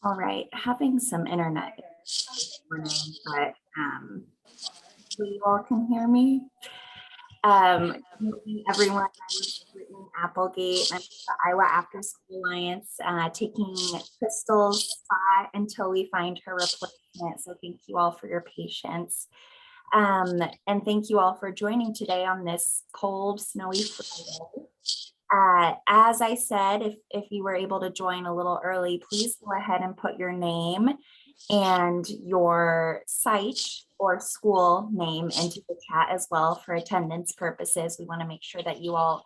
All right, having some internet, but you all can hear me. Good morning, everyone. I'm Brittany Applegate. I'm with the Iowa After School Alliance, taking Crystal's spot until we find her replacement. So thank you all for your patience. And thank you all for joining today on this cold, snowy Friday. As I said, if you were able to join a little early, please go ahead and put your name and your site or school name into the chat as well for attendance purposes. We want to make sure that you all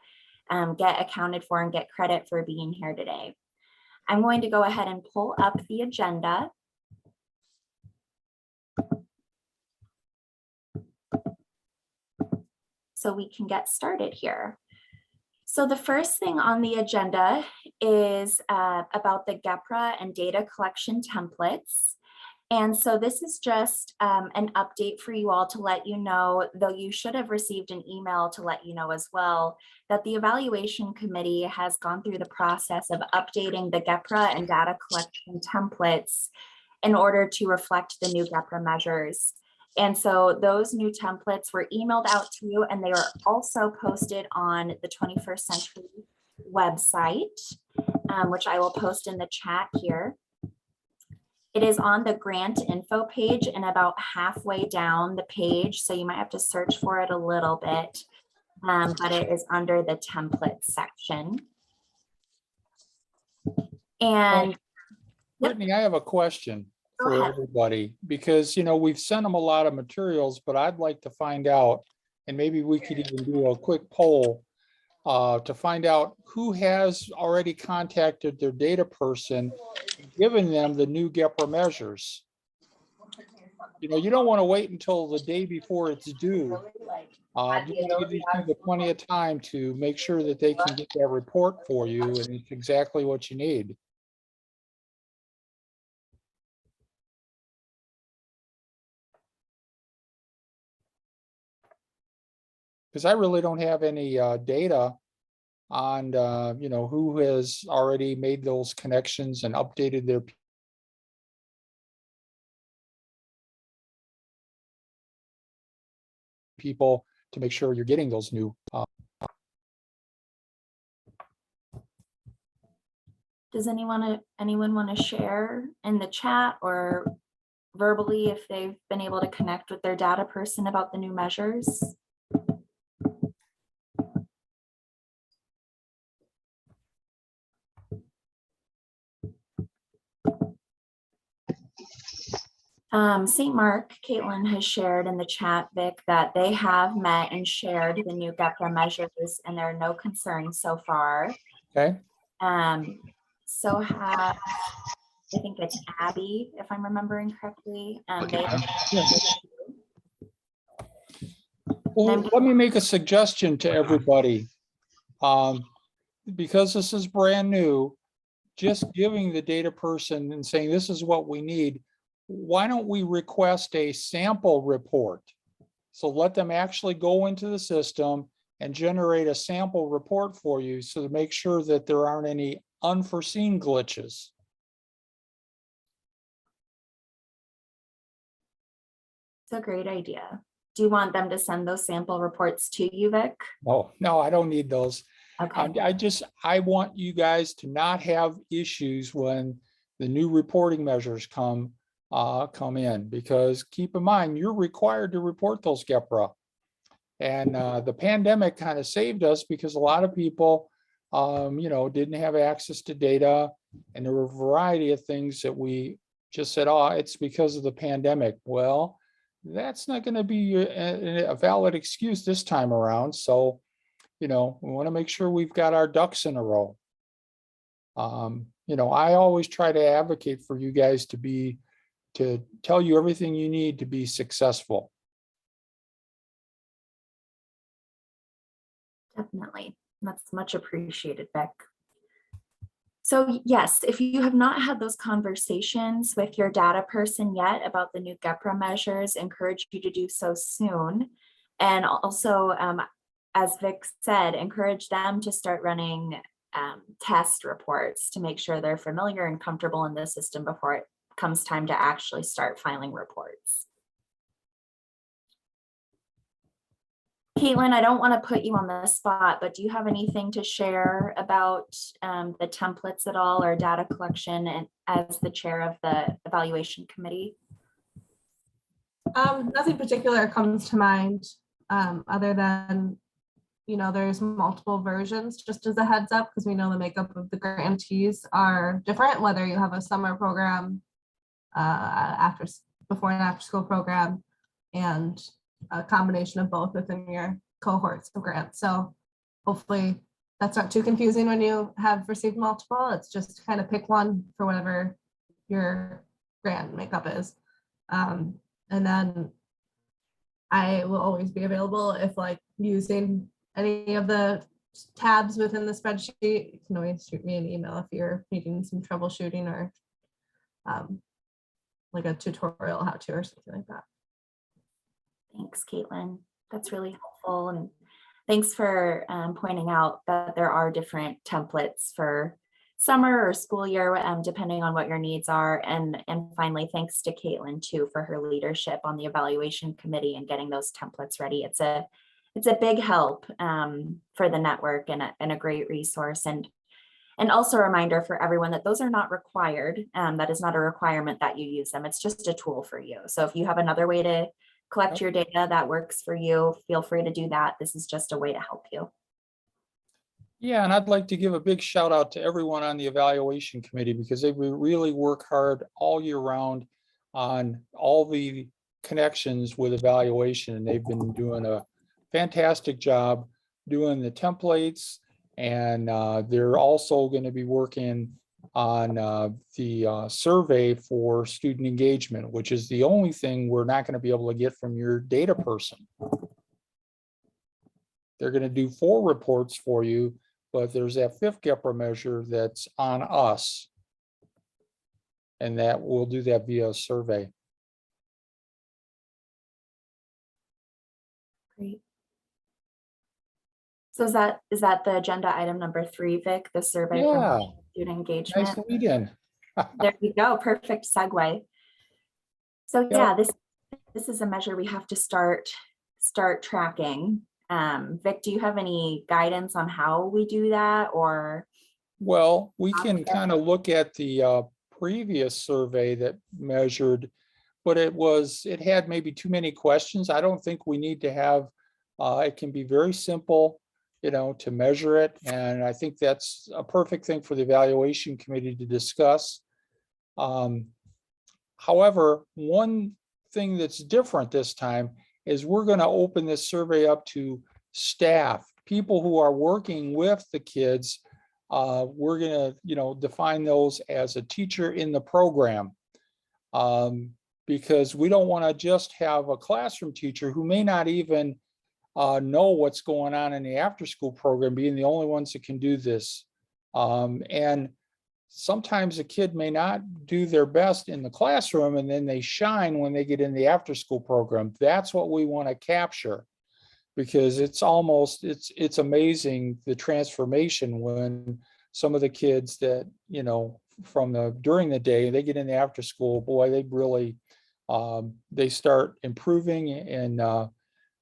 get accounted for and get credit for being here today. I'm going to go ahead and pull up the agenda. So we can get started here. So the first thing on the agenda is about the GEPRA and data collection templates. And so this is just an update for you all to let you know, though you should have received an email to let you know as well, that the evaluation committee has gone through the process of updating the GEPRA and data collection templates in order to reflect the new GEPRA measures. And so those new templates were emailed out to you, and they are also posted on the 21st Century website, which I will post in the chat here. It is on the grant info page and about halfway down the page, so you might have to search for it a little bit, but it is under the template section. And Brittany, I have a question for everybody, because we've sent them a lot of materials, but I'd like to find out, and maybe we could even do a quick poll to find out who has already contacted their data person, given them the new GEPRA measures. You don't want to wait until the day before it's due. You want to give these people plenty of time to make sure that they can get that report for you, and it's exactly what you need. Because I really don't have any data on, who has already made those connections and updated their people to make sure you're getting those new. Does anyone want to share in the chat or verbally if they've been able to connect with their data person about the new measures? St. Mark, Caitlin has shared in the chat, Vic, that they have met and shared the new GEPRA measures, and there are no concerns so far. Okay. So have, I think it's Abby, if I'm remembering correctly. Well, let me make a suggestion to everybody. Because this is brand new, just giving the data person and saying, this is what we need. Why don't we request a sample report? So let them actually go into the system and generate a sample report for you, so to make sure that there aren't any unforeseen glitches. It's a great idea. Do you want them to send those sample reports to you, Vic? Oh, no, I don't need those. Okay. I want you guys to not have issues when the new reporting measures come in, because keep in mind, you're required to report those GEPRA. And the pandemic kind of saved us, because a lot of people, didn't have access to data, and there were a variety of things that we just said, oh, it's because of the pandemic. Well, that's not going to be a valid excuse this time around. So, we want to make sure we've got our ducks in a row. I always try to advocate for you guys to tell you everything you need to be successful. Definitely. That's much appreciated, Beck. So yes, if you have not had those conversations with your data person yet about the new GEPRA measures, encourage you to do so soon. And also, as Vic said, encourage them to start running test reports to make sure they're familiar and comfortable in the system before it comes time to actually start filing reports. Caitlin, I don't want to put you on the spot, but do you have anything to share about the templates at all or data collection, and as the chair of the evaluation committee? Nothing particular comes to mind, other than, there's multiple versions, just as a heads up, because we know the makeup of the grantees are different, whether you have a summer program, before and after school program, and a combination of both within your cohorts of grants. So hopefully that's not too confusing when you have received multiple. It's just kind of pick one for whatever your grant makeup is. And then I will always be available if using any of the tabs within the spreadsheet. You can always shoot me an email if you're needing some troubleshooting or a tutorial how to or something like that. Thanks, Caitlin. That's really helpful. And thanks for pointing out that there are different templates for summer or school year, depending on what your needs are. And finally, thanks to Caitlin too for her leadership on the evaluation committee and getting those templates ready. It's a big help for the network and a great resource. And also a reminder for everyone that those are not required. That is not a requirement that you use them. It's just a tool for you. So if you have another way to collect your data that works for you, feel free to do that. This is just a way to help you. Yeah, and I'd like to give a big shout out to everyone on the evaluation committee, because they really work hard all year round on all the connections with evaluation. And they've been doing a fantastic job doing the templates. And they're also going to be working on the survey for student engagement, which is the only thing we're not going to be able to get from your data person. They're going to do 4 reports for you, but there's that 5th GEPRA measure that's on us. And that we'll do that via survey. Great. So is that the agenda item number 3, Vic, the survey Yeah. for student engagement? Nice to meet you. There you go. Perfect segue. So yeah, this is a measure we have to start tracking. Vic, do you have any guidance on how we do that, or? Well, we can kind of look at the previous survey that measured, but it had maybe too many questions. I don't think we need to have, it can be very simple, to measure it. And I think that's a perfect thing for the evaluation committee to discuss. However, one thing that's different this time is we're going to open this survey up to staff, people who are working with the kids. We're going to, define those as a teacher in the program, because we don't want to just have a classroom teacher who may not even know what's going on in the after-school program, being the only ones that can do this. And sometimes a kid may not do their best in the classroom, and then they shine when they get in the after-school program. That's what we want to capture, because it's amazing the transformation when some of the kids that, during the day, they get in the after school, boy, they really, they start improving and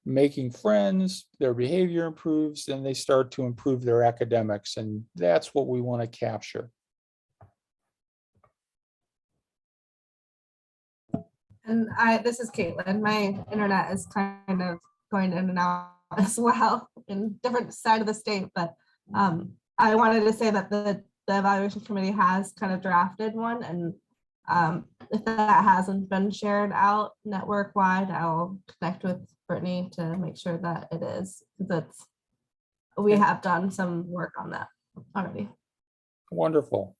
making friends, their behavior improves, then they start to improve their academics. And that's what we want to capture. And this is Caitlin. My internet is kind of going in and out as well in different side of the state, but I wanted to say that the evaluation committee has kind of drafted one, and if that hasn't been shared out network wide, I'll connect with Brittany to make sure that it is, because we have done some work on that already. Wonderful.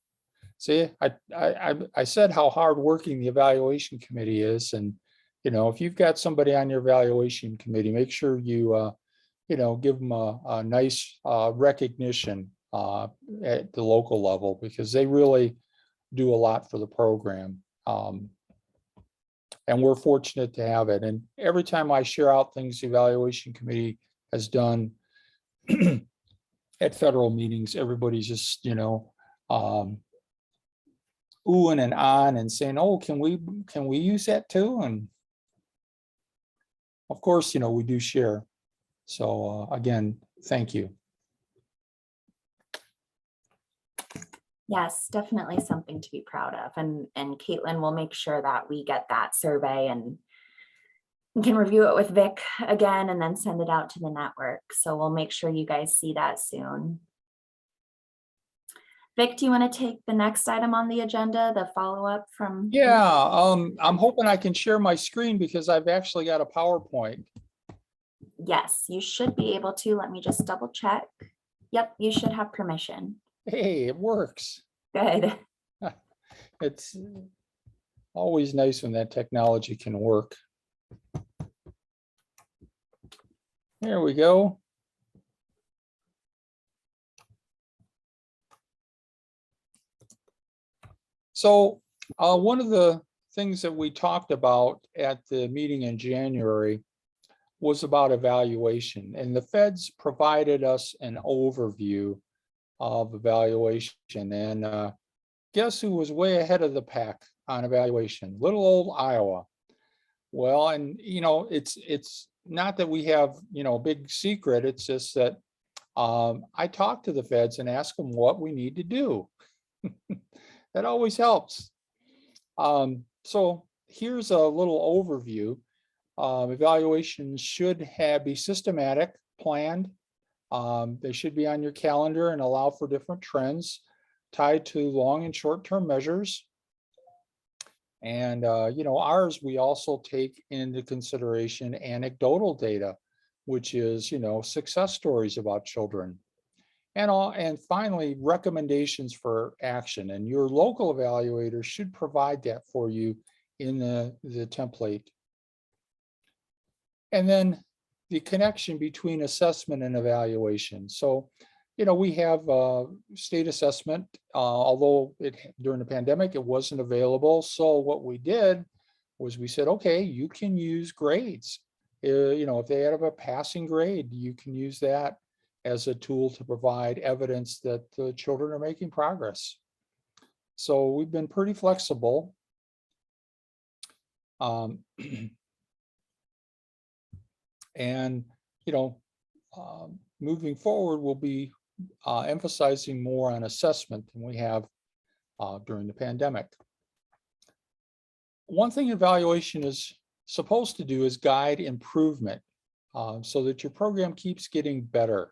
See, I said how hardworking the evaluation committee is, and if you've got somebody on your evaluation committee, make sure you give them a nice recognition at the local level, because they really do a lot for the program. And we're fortunate to have it. And every time I share out things the evaluation committee has done, at federal meetings, everybody's just, oohing and on and saying, oh, can we use that too? And of course, we do share. So again, thank you. Yes, definitely something to be proud of. And Caitlin will make sure that we get that survey and we can review it with Vic again and then send it out to the network. So we'll make sure you guys see that soon. Vic, do you want to take the next item on the agenda, the follow-up from? Yeah, I'm hoping I can share my screen because I've actually got a PowerPoint. Yes, you should be able to. Let me just double check. Yep, you should have permission. Hey, it works. Good. It's always nice when that technology can work. There we go. So one of the things that we talked about at the meeting in January was about evaluation, and the feds provided us an overview of evaluation. And guess who was way ahead of the pack on evaluation? Little old Iowa. Well, and it's not that we have a big secret. It's just that I talked to the feds and asked them what we need to do. That always helps. So here's a little overview. Evaluations should be systematic, planned. They should be on your calendar and allow for different trends tied to long and short-term measures. And ours, we also take into consideration anecdotal data, which is success stories about children. And finally, recommendations for action. And your local evaluator should provide that for you in the template. And then the connection between assessment and evaluation. So, we have state assessment, although during the pandemic, it wasn't available. So what we did was we said, okay, you can use grades. If they have a passing grade, you can use that as a tool to provide evidence that the children are making progress. So we've been pretty flexible. And, moving forward, we'll be emphasizing more on assessment than we have during the pandemic. One thing evaluation is supposed to do is guide improvement so that your program keeps getting better.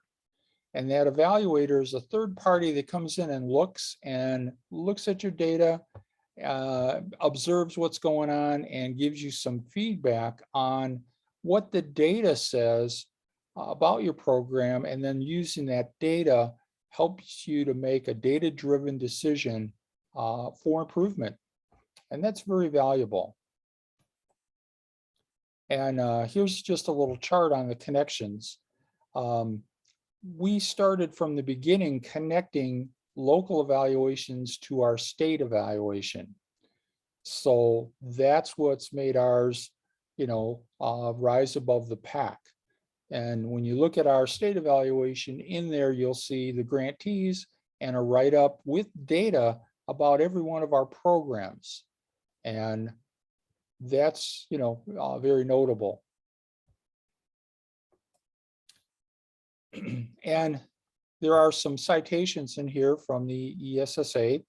And that evaluator is a third party that comes in and looks at your data, observes what's going on, and gives you some feedback on what the data says about your program, and then using that data helps you to make a data-driven decision for improvement. And that's very valuable. And here's just a little chart on the connections. We started from the beginning connecting local evaluations to our state evaluation. So that's what's made ours, rise above the pack. And when you look at our state evaluation in there, you'll see the grantees and a write-up with data about every one of our programs. And that's, very notable. And there are some citations in here from the ESSA.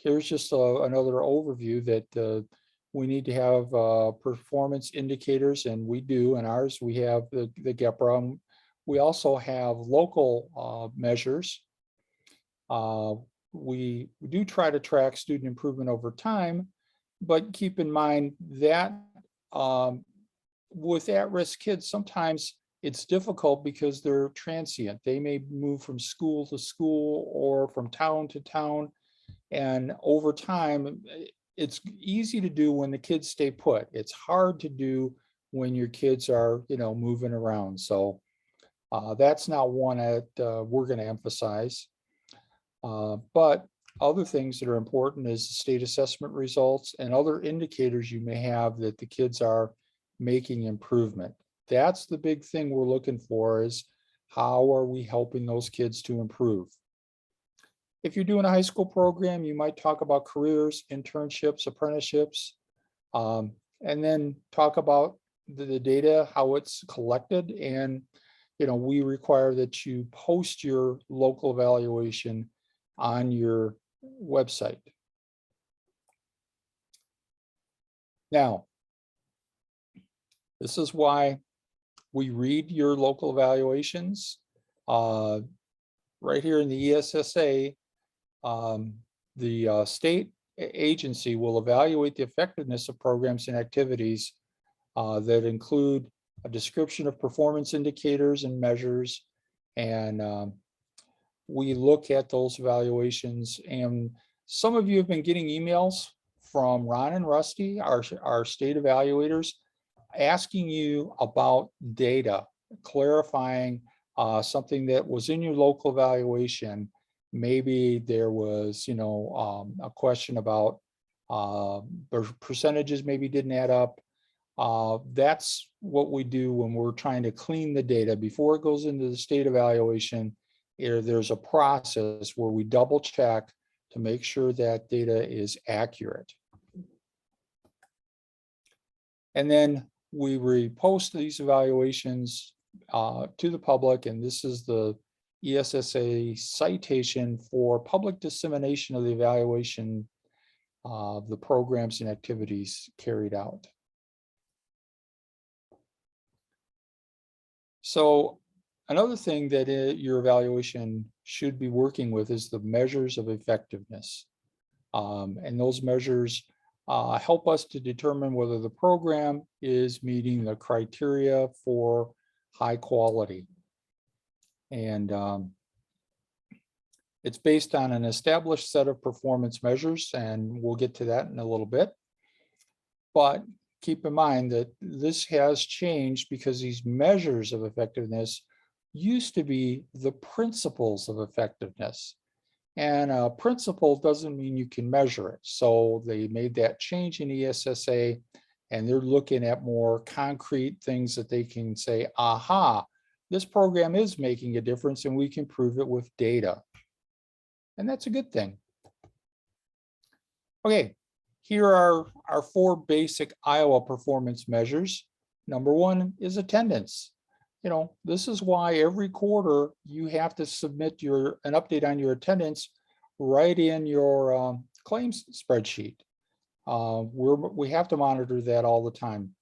Here's just another overview that we need to have performance indicators, and we do. In ours, we have the GEPRA. We also have local measures. We do try to track student improvement over time, but keep in mind that with at-risk kids, sometimes it's difficult because they're transient. They may move from school to school or from town to town. And over time, it's easy to do when the kids stay put. It's hard to do when your kids are, moving around. So that's not one that we're going to emphasize. But other things that are important is the state assessment results and other indicators you may have that the kids are making improvement. That's the big thing we're looking for, is How are we helping those kids to improve? If you're doing a high school program, you might talk about careers, internships, apprenticeships, and then talk about the data, how it's collected. And, we require that you post your local evaluation on your website. Now, this is why we read your local evaluations. Right here in the ESSA, the state agency will evaluate the effectiveness of programs and activities that include a description of performance indicators and measures. And we look at those evaluations. And some of you have been getting emails from Ron and Rusty, our state evaluators, asking you about data, clarifying something that was in your local evaluation. Maybe there was, a question about percentages maybe didn't add up. That's what we do when we're trying to clean the data before it goes into the state evaluation. There's a process where we double check to make sure that data is accurate. And then we repost these evaluations to the public, and this is the ESSA citation for public dissemination of the evaluation of the programs and activities carried out. So another thing that your evaluation should be working with is the measures of effectiveness. And those measures help us to determine whether the program is meeting the criteria for high quality. And it's based on an established set of performance measures, and we'll get to that in a little bit. But keep in mind that this has changed because these measures of effectiveness used to be the principles of effectiveness. And a principle doesn't mean you can measure it. So they made that change in ESSA, and they're looking at more concrete things that they can say, aha, this program is making a difference and we can prove it with data. And that's a good thing. Okay, here are our 4 basic Iowa performance measures. Number 1 is attendance. This is why every quarter you have to submit an update on your attendance right in your claims spreadsheet. We have to monitor that all the time.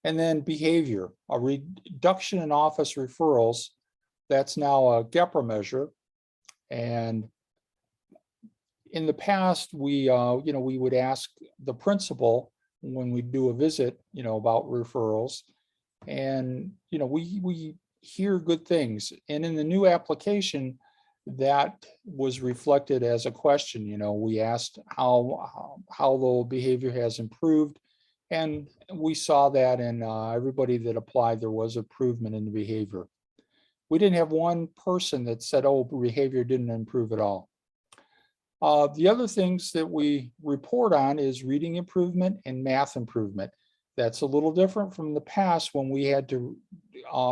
And then behavior, a reduction in office referrals. That's now a GEPRA measure. And in the past, we would ask the principal when we do a visit, about referrals. And, we hear good things. And in the new application, that was reflected as a question. We asked how the behavior has improved. And we saw that in everybody that applied, there was improvement in the behavior. We didn't have one person that said, oh, behavior didn't improve at all. The other things that we report on is reading improvement and math improvement. That's a little different from the past when we had to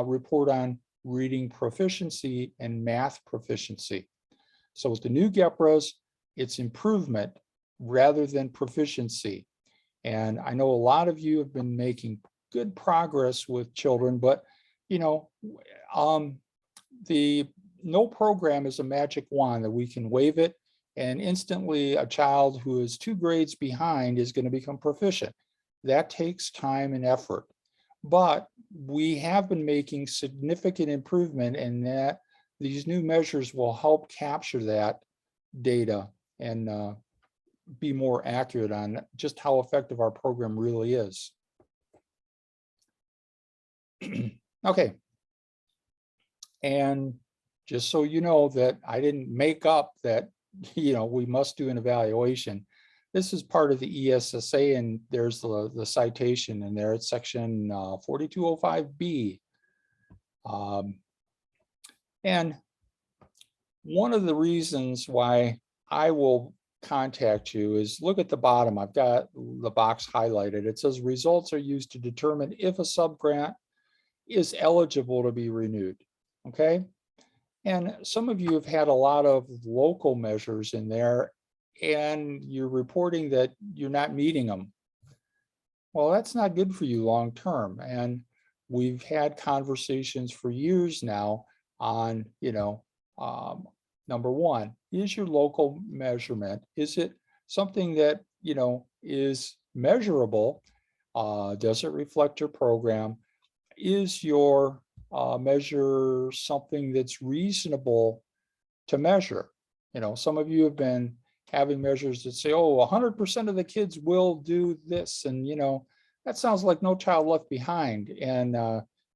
report on reading proficiency and math proficiency. So with the new GEPRAs, it's improvement rather than proficiency. And I know a lot of you have been making good progress with children, but no program is a magic wand that we can wave it and instantly a child who is 2 grades behind is going to become proficient. That takes time and effort. But we have been making significant improvement, and that these new measures will help capture that data and be more accurate on just how effective our program really is. Okay. And just so you know that I didn't make up that, we must do an evaluation. This is part of the ESSA, and there's the citation in there. It's section 4205B. And one of the reasons why I will contact you is look at the bottom. I've got the box highlighted. It says results are used to determine if a subgrant is eligible to be renewed. okay? And some of you have had a lot of local measures in there, and you're reporting that you're not meeting them. Well, that's not good for you long term. And we've had conversations for years now on, number one, is your local measurement, is it something that, is measurable? Does it reflect your program? Is your measure something that's reasonable to measure? Some of you have been having measures that say, oh, 100% of the kids will do this. And, that sounds like No Child Left Behind. And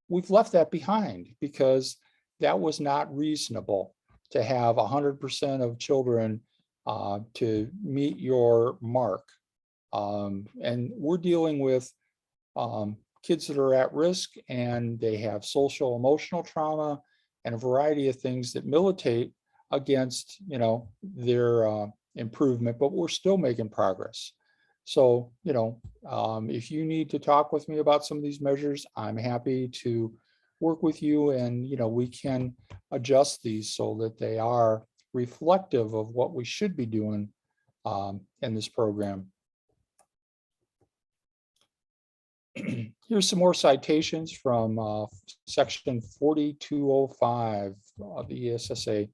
we've left that behind because that was not reasonable to have 100% of children to meet your mark. And we're dealing with kids that are at risk, and they have social emotional trauma and a variety of things that militate against their improvement, but we're still making progress. So if you need to talk with me about some of these measures, I'm happy to work with you, and we can adjust these so that they are reflective of what we should be doing in this program. Here's some more citations from section 4205 of the ESSA.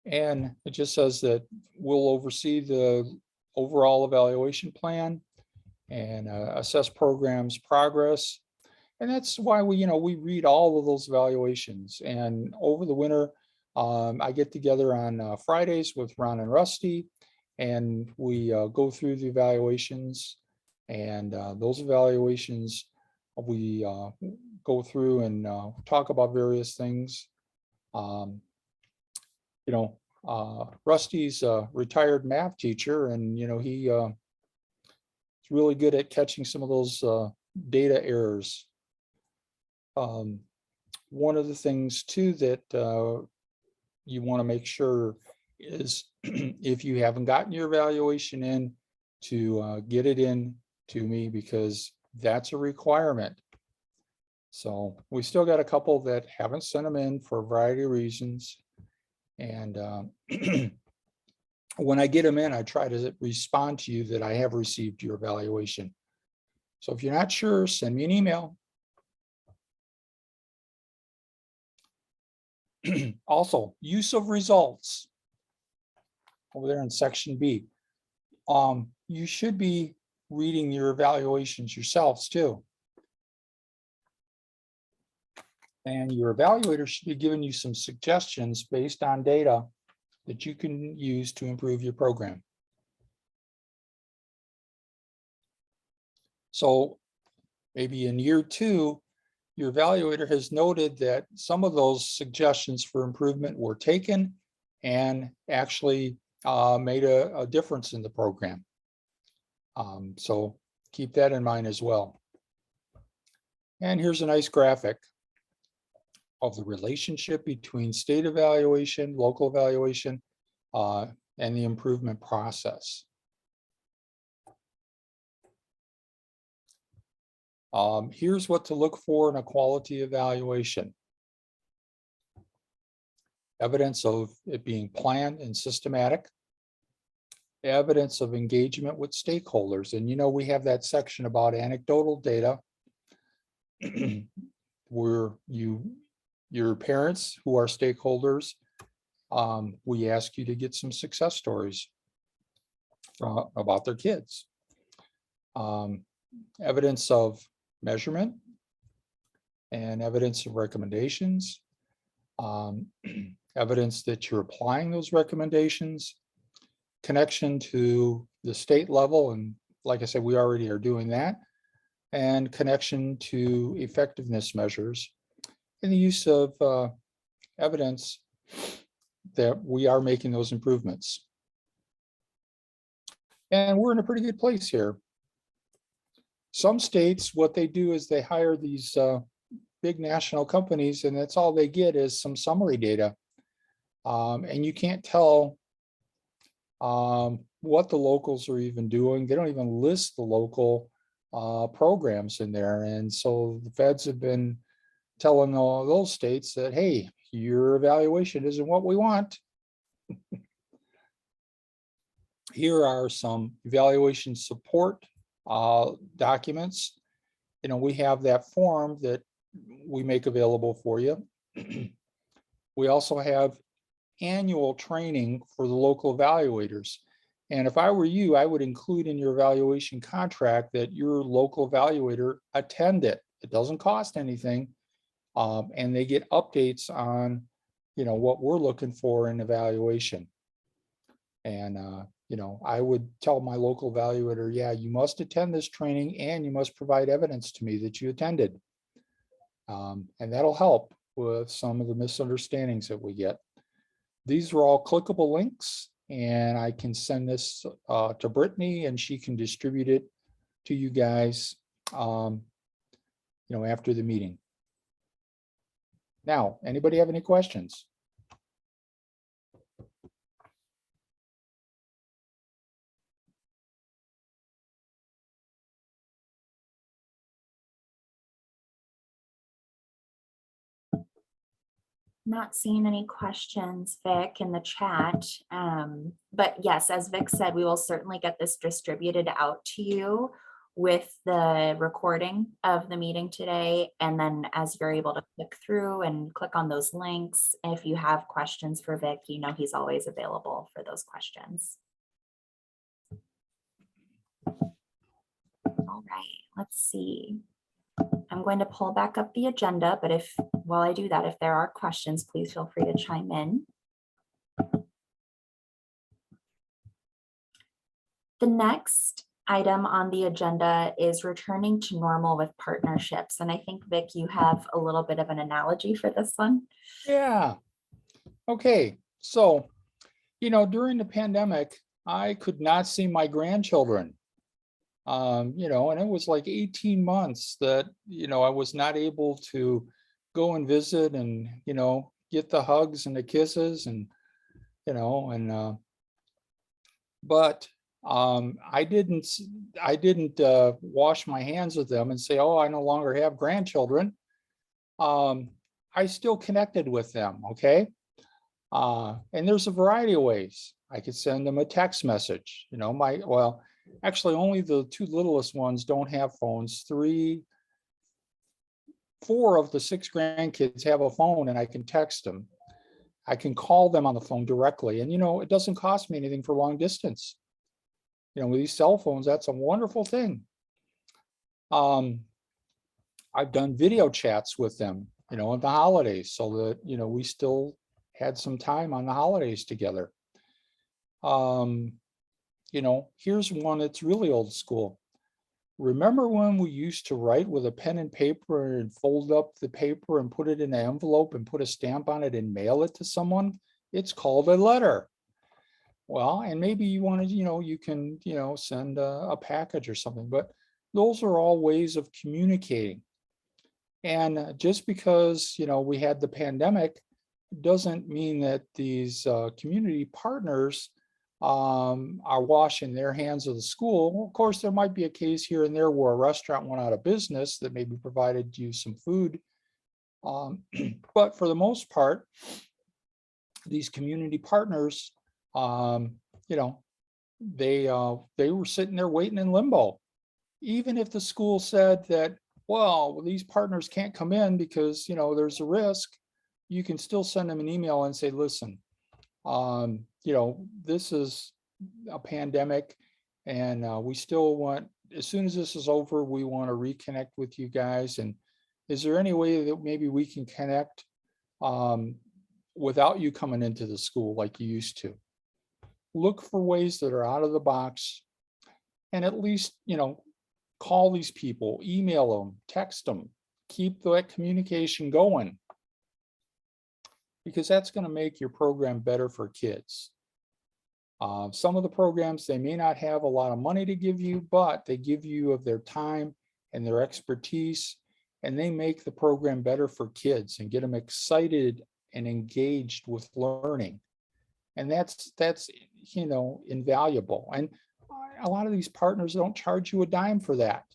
And it just says that we'll oversee the overall evaluation plan and assess programs progress. And that's why we read all of those evaluations. And over the winter, I get together on Fridays with Ron and Rusty, and we go through the evaluations. And those evaluations, we go through and talk about various things. Rusty's a retired math teacher, and he's really good at catching some of those data errors. One of the things too that you want to make sure is if you haven't gotten your evaluation in, to get it in to me, because that's a requirement. So we still got a couple that haven't sent them in for a variety of reasons. And when I get them in, I try to respond to you that I have received your evaluation. So if you're not sure, send me an email. Also, use of results over there in section B. You should be reading your evaluations yourselves too. And your evaluator should be giving you some suggestions based on data that you can use to improve your program. So maybe in year 2, your evaluator has noted that some of those suggestions for improvement were taken and actually made a difference in the program. So keep that in mind as well. And here's a nice graphic of the relationship between state evaluation, local evaluation, and the improvement process. Here's what to look for in a quality evaluation. Evidence of it being planned and systematic. Evidence of engagement with stakeholders. And we have that section about anecdotal data where your parents who are stakeholders, we ask you to get some success stories about their kids. Evidence of measurement and evidence of recommendations, evidence that you're applying those recommendations, connection to the state level, and like I said, we already are doing that, and connection to effectiveness measures, and the use of evidence that we are making those improvements. And we're in a pretty good place here. Some states, what they do is they hire these big national companies, and that's all they get is some summary data. And you can't tell what the locals are even doing. They don't even list the local programs in there. And so the feds have been telling all those states that, hey, your evaluation isn't what we want. Here are some evaluation support documents. We have that form that we make available for you. We also have annual training for the local evaluators. And if I were you, I would include in your evaluation contract that your local evaluator attend it. It doesn't cost anything. And they get updates on, what we're looking for in evaluation. And, I would tell my local evaluator, yeah, you must attend this training and you must provide evidence to me that you attended. And that'll help with some of the misunderstandings that we get. These are all clickable links, and I can send this to Brittany and she can distribute it to you guys, after the meeting. Now, anybody have any questions? Not seeing any questions, Vic, in the chat. But yes, as Vic said, we will certainly get this distributed out to you with the recording of the meeting today. And then as you're able to click through and click on those links, if you have questions for Vic, he's always available for those questions. All right, let's see. I'm going to pull back up the agenda, but while I do that, if there are questions, please feel free to chime in. The next item on the agenda is returning to normal with partnerships. And I think, Vic, you have a little bit of an analogy for this one. Yeah. Okay. So, during the pandemic, I could not see my grandchildren. And it was like 18 months that, I was not able to go and visit and, get the hugs and the kisses and, but I didn't wash my hands with them and say, oh, I no longer have grandchildren. I still connected with them. Okay. And there's a variety of ways. I could send them a text message, actually, only the two littlest ones don't have phones. 4 of the 6 grandkids have a phone and I can text them. I can call them on the phone directly. And, it doesn't cost me anything for long distance. With these cell phones, that's a wonderful thing. I've done video chats with them, at the holidays so that, we still had some time on the holidays together. Here's one that's really old school. Remember when we used to write with a pen and paper and fold up the paper and put it in an envelope and put a stamp on it and mail it to someone? It's called a letter. Well, and maybe you want to, you can, send a package or something, but those are all ways of communicating. And just because, we had the pandemic doesn't mean that these community partners are washing their hands of the school. Of course, there might be a case here and there where a restaurant went out of business that maybe provided you some food. But for the most part, these community partners, they were sitting there waiting in limbo. Even if the school said that, well, these partners can't come in because, there's a risk, you can still send them an email and say, listen, this is a pandemic and we still want, as soon as this is over, we want to reconnect with you guys. And is there any way that maybe we can connect without you coming into the school like you used to? Look for ways that are out of the box and at least, call these people, email them, text them, keep that communication going, because that's going to make your program better for kids. Some of the programs, they may not have a lot of money to give you, but they give you of their time and their expertise, and they make the program better for kids and get them excited and engaged with learning. And that's invaluable. And a lot of these partners don't charge you a dime for that.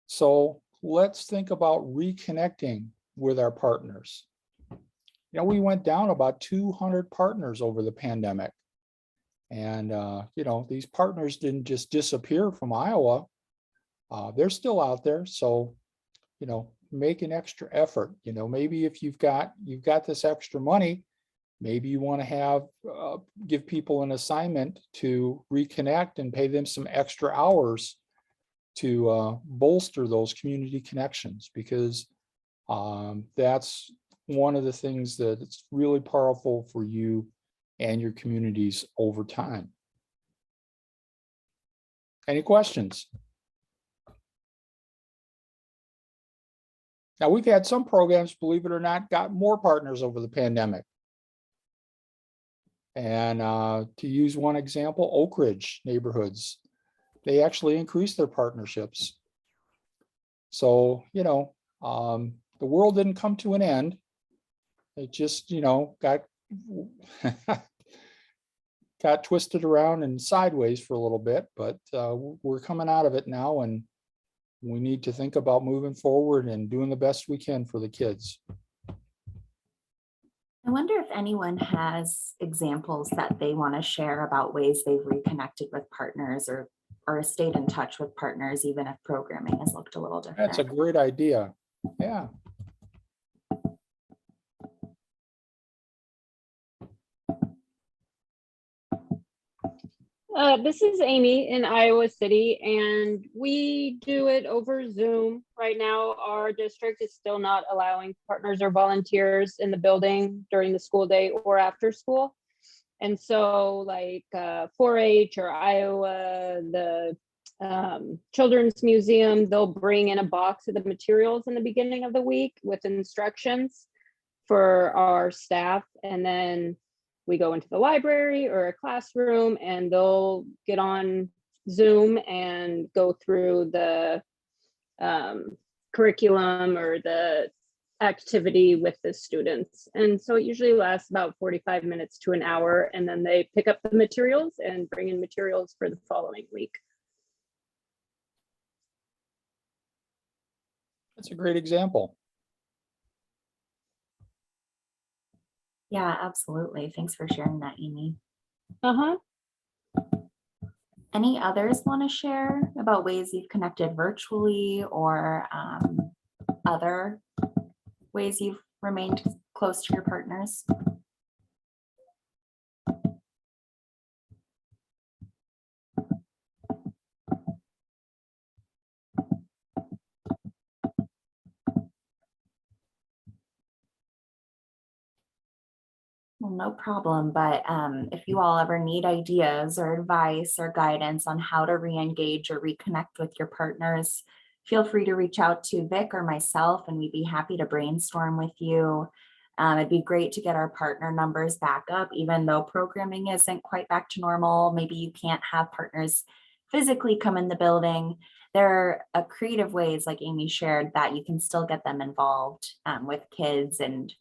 So let's think about reconnecting with our partners. You know, we went down about 200 partners over the pandemic. And, you know, these partners didn't just disappear from Iowa. They're still out there. So, you know, make an extra effort. You know, maybe if you've got this extra money, maybe you want to have give people an assignment to reconnect and pay them some extra hours to bolster those community connections, because that's one of the things that it's really powerful for you and your communities over time. Any questions? Now, we've had some programs, believe it or not, got more partners over the pandemic. And to use one example, Oak Ridge neighborhoods, they actually increased their partnerships. So, you know, the world didn't come to an end. It just, you know, got twisted around and sideways for a little bit, but we're coming out of it now, and we need to think about moving forward and doing the best we can for the kids. I wonder if anyone has examples that they want to share about ways they've reconnected with partners or stayed in touch with partners, even if programming has looked a little different. That's a great idea. Yeah. This is Amy in Iowa City, and we do it over Zoom. Right now, our district is still not allowing partners or volunteers in the building during the school day or after school. And so like 4-H or Iowa, the Children's Museum, they'll bring in a box of the materials in the beginning of the week with instructions for our staff. And then we go into the library or a classroom and they'll get on Zoom and go through the curriculum or the activity with the students. And so it usually lasts about 45 minutes to an hour, and then they pick up the materials and bring in materials for the following week. That's a great example. Yeah, absolutely. Thanks for sharing that, Amy. Uh-huh. Any others want to share about ways you've connected virtually or other ways you've remained close to your partners? Well, no problem, but if you all ever need ideas or advice or guidance on how to re-engage or reconnect with your partners, feel free to reach out to Vic or myself, and we'd be happy to brainstorm with you. It'd be great to get our partner numbers back up, even though programming isn't quite back to normal. Maybe you can't have partners physically come in the building. There are creative ways, like Amy shared, that you can still get them involved with kids and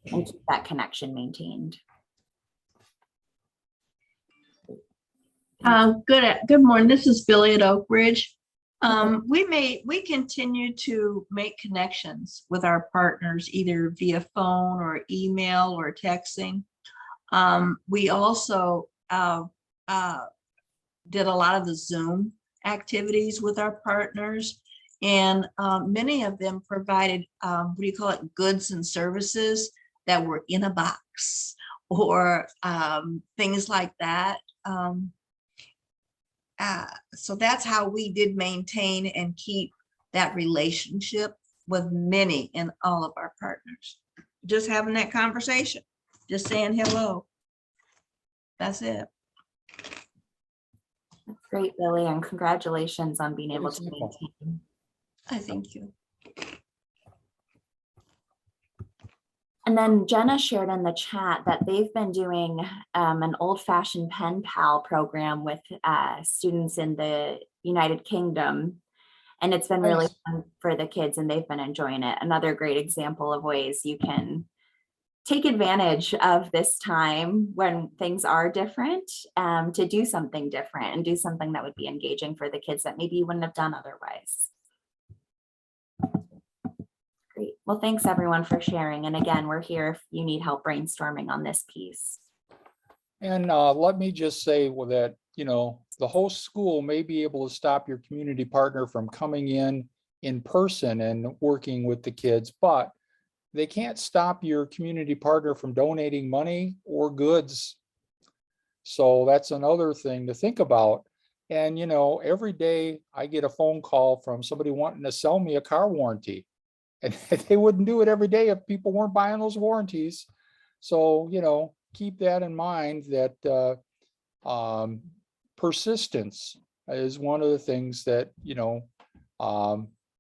keep that connection maintained. Good morning. This is Billy at Oak Ridge. We continue to make connections with our partners, either via phone or email or texting. We also did a lot of the Zoom activities with our partners, and many of them provided goods and services that were in a box or things like that. So that's how we did maintain and keep that relationship with many and all of our partners. Just having that conversation, just saying hello. That's it. That's great, Billy, and congratulations on being able to Beautiful. maintain. I thank you. And then Jenna shared in the chat that they've been doing an old-fashioned pen pal program with students in the United Kingdom. And it's been really Nice. fun for the kids, and they've been enjoying it. Another great example of ways you can take advantage of this time when things are different to do something different and do something that would be engaging for the kids that maybe you wouldn't have done otherwise. Great. Well, thanks everyone for sharing. And again, we're here if you need help brainstorming on this piece. And let me just say that, the host school may be able to stop your community partner from coming in person and working with the kids, but they can't stop your community partner from donating money or goods. So that's another thing to think about. And, every day I get a phone call from somebody wanting to sell me a car warranty. And they wouldn't do it every day if people weren't buying those warranties. So, keep that in mind that persistence is one of the things that,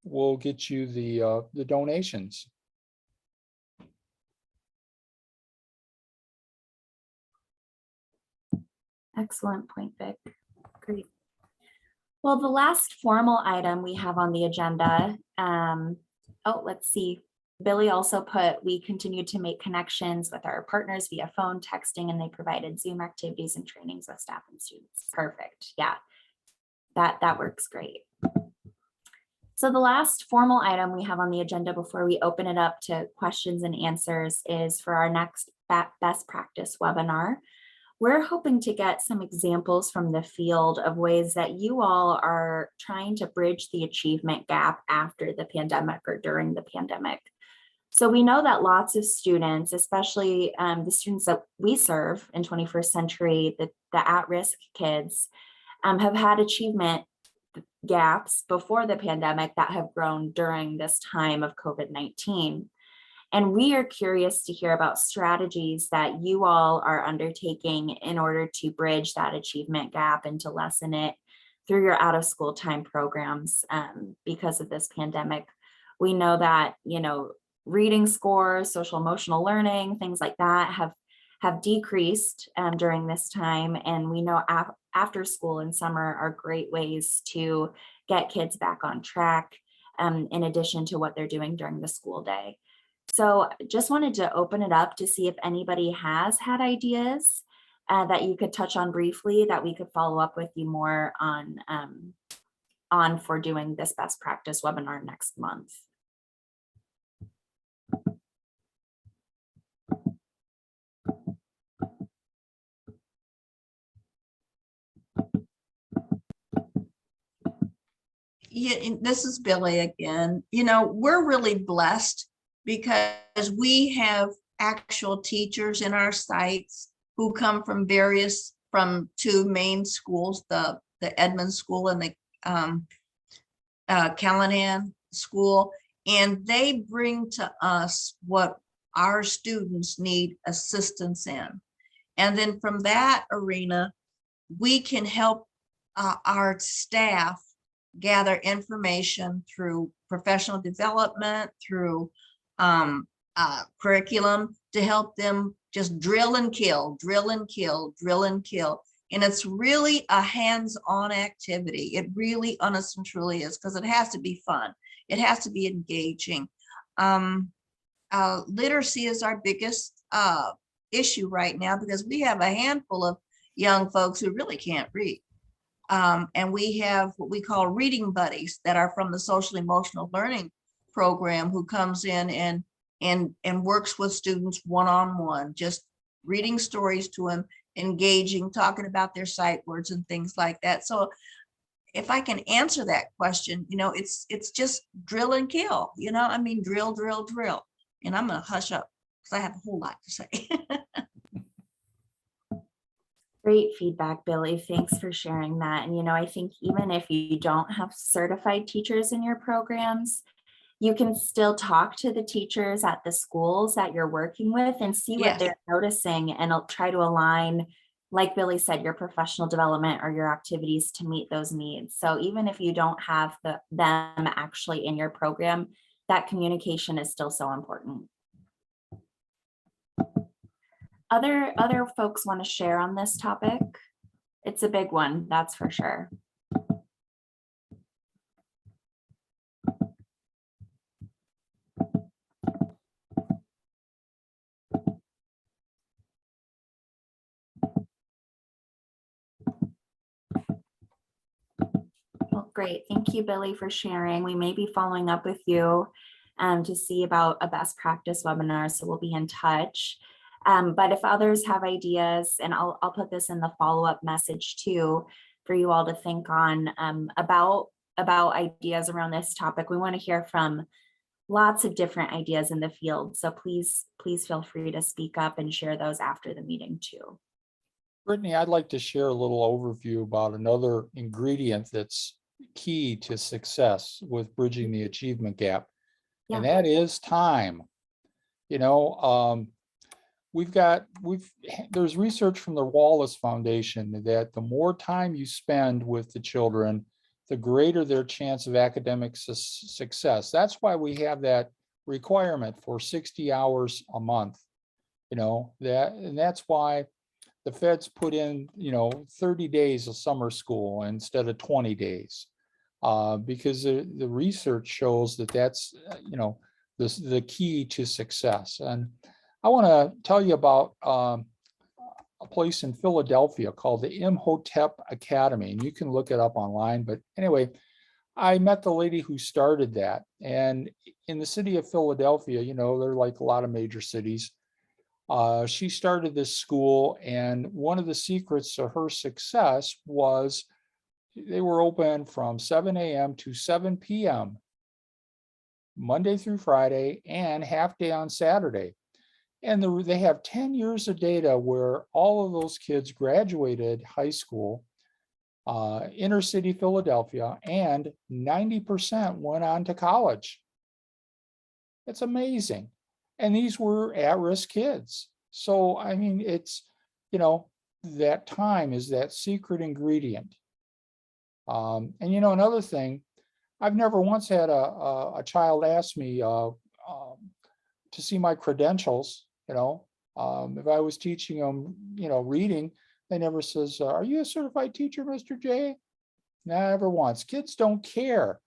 will get you the donations. Excellent point, Vic. Great. Well, the last formal item we have on the agenda, let's see. Billy also put, we continued to make connections with our partners via phone, texting, and they provided Zoom activities and trainings with staff and students. Perfect. Yeah, that works great. So the last formal item we have on the agenda before we open it up to questions and answers is for our next best practice webinar. We're hoping to get some examples from the field of ways that you all are trying to bridge the achievement gap after the pandemic or during the pandemic. So we know that lots of students, especially the students that we serve in 21st century, the at-risk kids, have had achievement gaps before the pandemic that have grown during this time of COVID-19. And we are curious to hear about strategies that you all are undertaking in order to bridge that achievement gap and to lessen it through your out of school time programs because of this pandemic. We know that, reading scores, social emotional learning, things like that have decreased during this time. And we know after school and summer are great ways to get kids back on track in addition to what they're doing during the school day. So just wanted to open it up to see if anybody has had ideas that you could touch on briefly that we could follow up with you more on for doing this best practice webinar next month. Yeah, and this is Billy again. We're really blessed because we have actual teachers in our sites who come from two main schools, the Edmonds School and the Callahan School, and they bring to us what our students need assistance in. And then from that arena, we can help our staff gather information through professional development, through curriculum to help them just drill and kill, drill and kill, drill and kill. And it's really a hands-on activity. It really, honest and truly is, because it has to be fun. It has to be engaging. Literacy is our biggest issue right now because we have a handful of young folks who really can't read. And we have what we call reading buddies that are from the social emotional learning program who comes in and works with students one-on-one, just reading stories to them, engaging, talking about their sight words and things like that. So if I can answer that question, it's just drill and kill, drill, drill, drill. And I'm gonna hush up because I have a whole lot to say. Great feedback, Billy. Thanks for sharing that. And, I think even if you don't have certified teachers in your programs, you can still talk to the teachers at the schools that you're working with and see what Yes. they're noticing, and I'll try to align, like Billy said, your professional development or your activities to meet those needs. So even if you don't have them actually in your program, that communication is still so important. Other folks want to share on this topic? It's a big one, that's for sure. Well, Great. Thank you, Billy, for sharing. We may be following up with you to see about a best practice webinar, so we'll be in touch. But if others have ideas, and I'll put this in the follow-up message too, for you all to think on about ideas around this topic. We want to hear from lots of different ideas in the field. So please feel free to speak up and share those after the meeting too. Brittany, I'd like to share a little overview about another ingredient that's key to success with bridging the achievement gap, and that is time. You know, there's research from the Wallace Foundation that the more time you spend with the children, the greater their chance of academic success. That's why we have that requirement for 60 hours a month. You know, and that's why the feds put in, 30 days of summer school instead of 20 days. Because the research shows that that's, the key to success. And I want to tell you about a place in Philadelphia called the Imhotep Academy, and you can look it up online. But anyway, I met the lady who started that. And in the city of Philadelphia, they're like a lot of major cities. She started this school, and one of the secrets to her success was they were open from 7 a.m. to 7 p.m. Monday through Friday, and half day on Saturday. And they have 10 years of data where all of those kids graduated high school, inner city Philadelphia, and 90% went on to college. It's amazing. And these were at-risk kids. So, I mean, it's, that time is that secret ingredient. And, another thing, I've never once had a child ask me to see my credentials. If I was teaching them, reading, they never says, "Are you a certified teacher, Mr. J?" Never once. Kids don't care.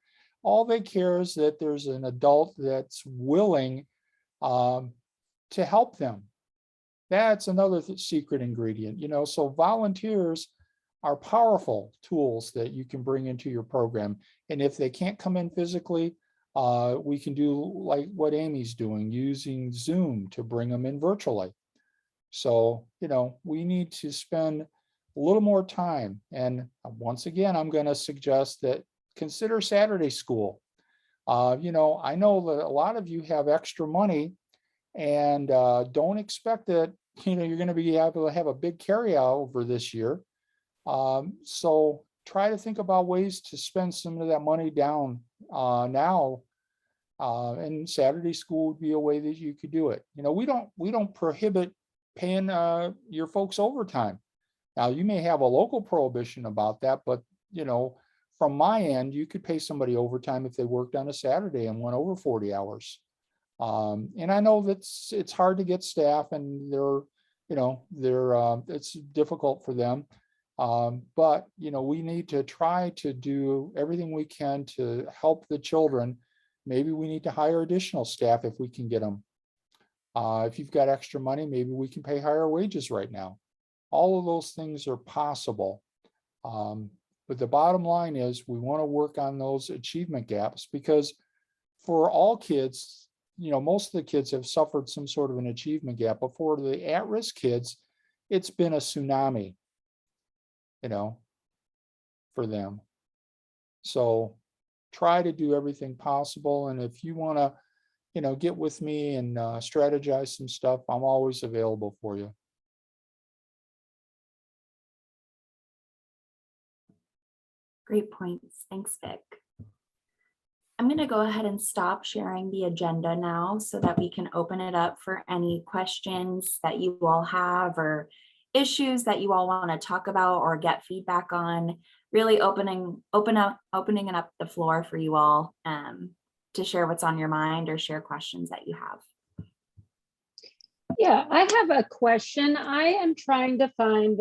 All they care is that there's an adult that's willing to help them. That's another secret ingredient, so volunteers are powerful tools that you can bring into your program. And if they can't come in physically, we can do like what Amy's doing, using Zoom to bring them in virtually. So, we need to spend a little more time. And once again, I'm going to suggest that consider Saturday school. I know that a lot of you have extra money, and don't expect that, you're going to be able to have a big carryover this year. So try to think about ways to spend some of that money down now. And Saturday school would be a way that you could do it. We don't prohibit paying your folks overtime. Now, you may have a local prohibition about that, but from my end, you could pay somebody overtime if they worked on a Saturday and went over 40 hours. And I know it's hard to get staff, and it's difficult for them. But we need to try to do everything we can to help the children. Maybe we need to hire additional staff if we can get them. If you've got extra money, maybe we can pay higher wages right now. All of those things are possible. But the bottom line is we want to work on those achievement gaps, because for all kids, most of the kids have suffered some sort of an achievement gap. But for the at-risk kids, it's been a tsunami, for them. So try to do everything possible. And if you want to, get with me and strategize some stuff, I'm always available for you. Great points. Thanks, Vic. I'm going to go ahead and stop sharing the agenda now so that we can open it up for any questions that you all have, or issues that you all want to talk about or get feedback on. Really opening up the floor for you all to share what's on your mind or share questions that you have. Yeah, I have a question. I am trying to find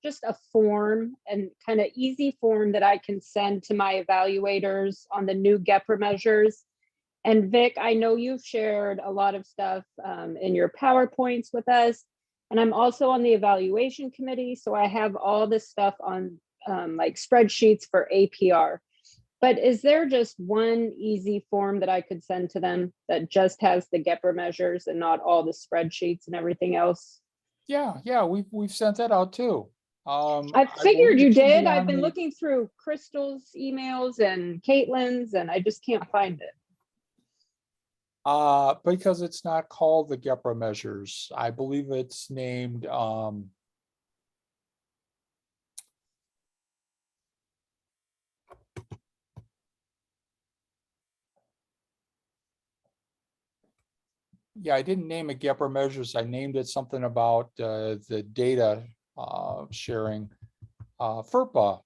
just a form, and kind of easy form that I can send to my evaluators on the new GEPRA measures. And Vic, I know you've shared a lot of stuff in your PowerPoints with us. And I'm also on the evaluation committee, so I have all this stuff on like spreadsheets for APR. But is there just one easy form that I could send to them that just has the GEPRA measures and not all the spreadsheets and everything else? Yeah, we've sent that out too. I believe figured you it should be did. I've on been the- looking through Crystal's emails and Caitlin's, and I just can't find it. Because it's not called the GEPRA measures. I believe it's named, yeah, I didn't name it GEPRA measures. I named it something about, the data, sharing, FERPA.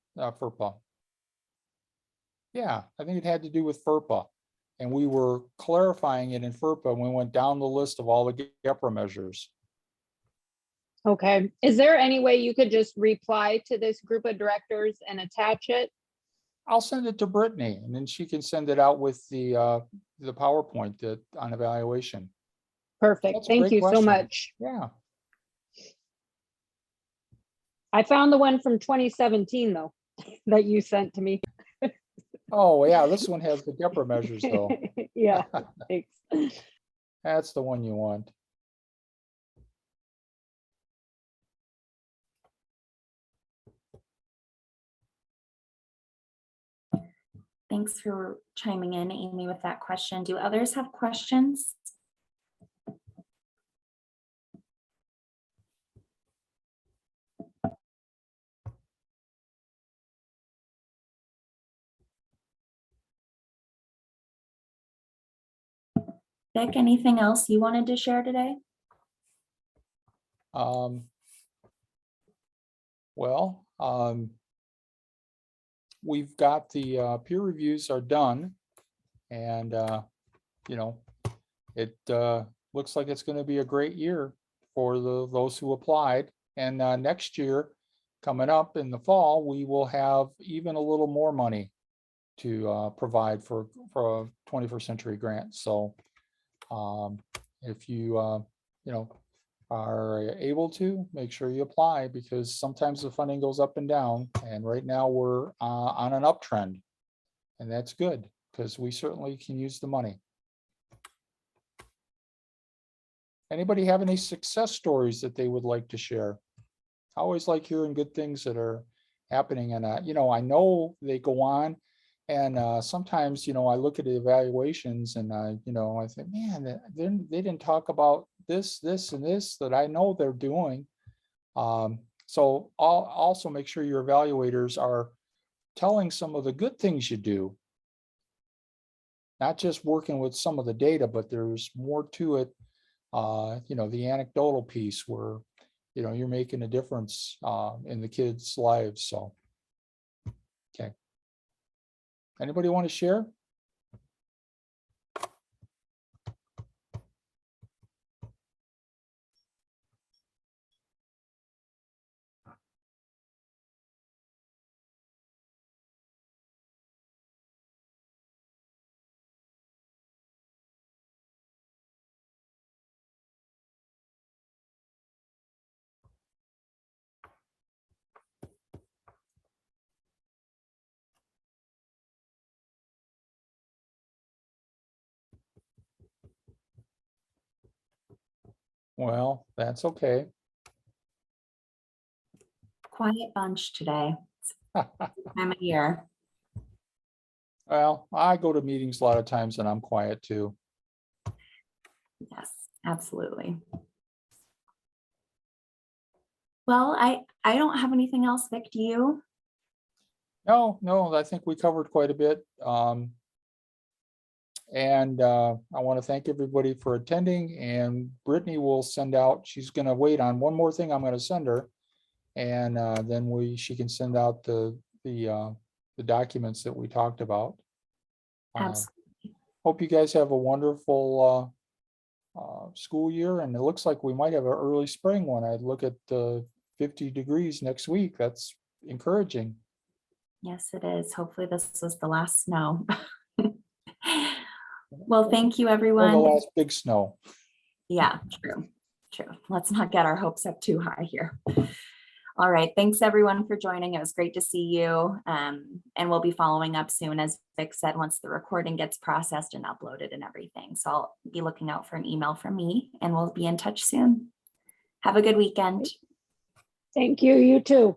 Yeah, I think it had to do with FERPA. And we were clarifying it in FERPA, and we went down the list of all the GEPRA measures. Okay. Is there any way you could just reply to this group of directors and attach it? I'll send it to Brittany, and then she can send it out with the PowerPoint that on evaluation. Perfect. That's a Thank great you so question. much. Yeah, I found the one from 2017 though, that you sent to me. oh, yeah, this one has the GEPRA measures though. Yeah, thanks. That's the one you want. Thanks for chiming in, Amy, with that question. Do others have questions? Vic, anything else you wanted to share today? Well, we've got the peer reviews are done, and it looks like it's going to be a great year for those who applied. And next year, coming up in the fall, we will have even a little more money to provide for a 21st century grant. So if you are able to, make sure you apply, because sometimes the funding goes up and down, and right now we're on an uptrend, and that's good because we certainly can use the money. Anybody have any success stories that they would like to share? I always like hearing good things that are happening, and I know they go on, and sometimes I look at the evaluations, and I think, man, they didn't talk about this, and this that I know they're doing. So I'll also make sure your evaluators are telling some of the good things you do, not just working with some of the data, but there's more to it. The anecdotal piece where you're making a difference in the kids' lives. So, okay. Anybody want to share? Well, that's okay. Quiet bunch today. Time of year. Well, I go to meetings a lot of times and I'm quiet too. Yes, absolutely. Well, I don't have anything else. Vic, do you? No, I think we covered quite a bit. And I want to thank everybody for attending, and Brittany will send out, she's going to wait on one more thing I'm going to send her. And then she can send out the documents that we talked about. Absolutely. Hope you guys have a wonderful school year, and it looks like we might have an early spring when I look at 50 degrees next week. That's encouraging. Yes, it is. Hopefully this was the last snow. Well, thank you, Or the everyone. last big snow. Yeah, true. Let's not get our hopes up too high here. All right, thanks everyone for joining. It was great to see you. And we'll be following up soon, as Vic said, once the recording gets processed and uploaded and everything. So I'll be looking out for an email from me and we'll be in touch soon. Have a good weekend. Thank you, you too.